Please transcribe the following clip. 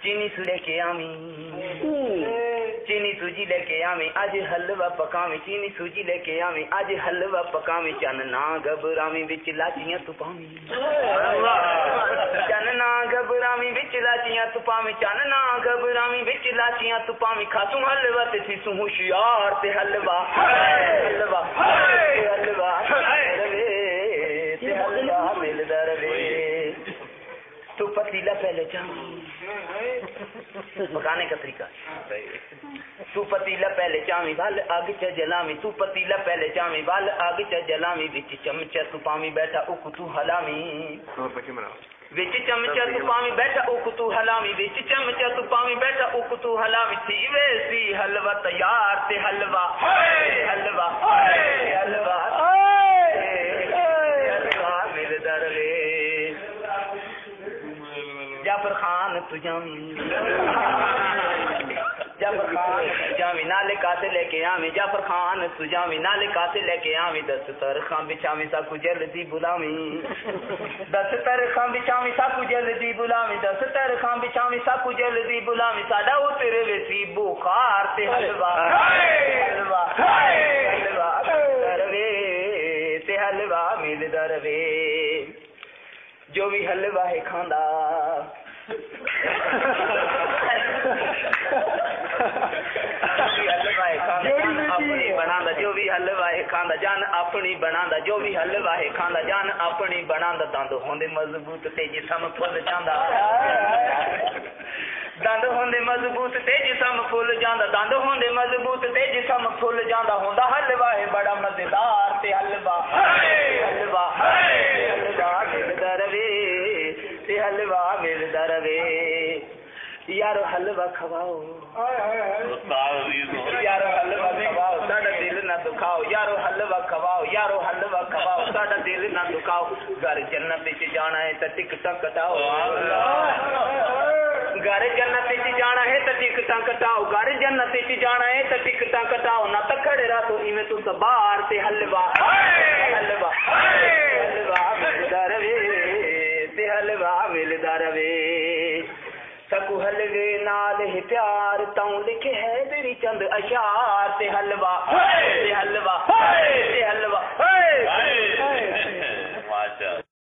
चीनी सू लेके आवी चीनी सूजी लेके आवी आज हलवा पकावी चीनी सूजी लेके आवी आज हलवा पकावी चन ना घबरावी विच लाचियां तू पावी चन ना घबरावी विच लाचियां तू पावी चन ना घबरावी विच लाचियां तू पावी खासू हलवा ते सीसू होशियार ते हलवा हलवा हलवा ते हलवा मिलदा रवे तू पतीला पहले पकाने का तरीका तू पतीला पहले चावी वाल आग च जलावी तू पतीला पहले चावी वाल आग च जलावी विच चमचा तू पावी बैठा उक तू हलावी विच चमचा तू पावी बैठा उक तू हलावी विच चमचा तू पावी बैठा उक तू हलावी थी वैसी हलवा तैयार ते हलवा हलवा हलवा हलवा मिलदा रवे जाफर खान तुझामी जाफर खान तुझामी नाले कासे लेके आवी जाफर खान तुझामी नाले कासे लेके आवी दस तरखा बिछावी साकू जल्दी बुलावी दस तरखा बिछावी साकू जल्दी बुलावी दस तरखा बिछावी साकू जल्दी बुलावी साडा उतरे वेसी बुखार ते हलवा हलवा हलवा रवे ते हलवा मिलदा रवे जो भी हलवा है खांदा अपनी बनांदा जो भी हलवा है खांदा जान अपनी बनांदा जो भी हलवा है खांदा जान अपनी बनांदा दंद होंदे मजबूत ते जिस्म फुल जांदा दंद होंदे मजबूत ते जिस्म फुल जांदा दंद होंदे मजबूत ते जिस्म फुल जांदा होंदा हलवा है बड़ा मजेदार ते हलवा हलवा हलवा मिलदा रवे ते हलवा मिलदा रवे यारो हलवा खवाओ यारो हलवा खवाओ साडा दिल ना दुखाओ यारो हलवा खवाओ यारो हलवा खवाओ साडा दिल ना दुखाओ घर जन्नत विच जाना है ते टिकटां कटाओ घर जन्नत विच जाना है ते टिकटां कटाओ घर जन्नत विच जाना है ते टिकटां कटाओ ना तखड़े रातो इवें तू सबार ते हलवा हलवा हलवा मिलदा रवे ते हलवा मिलदा रवे सकू हलवे नाल ही प्यार ताऊं लिखे है तेरी चंद अशार ते हलवा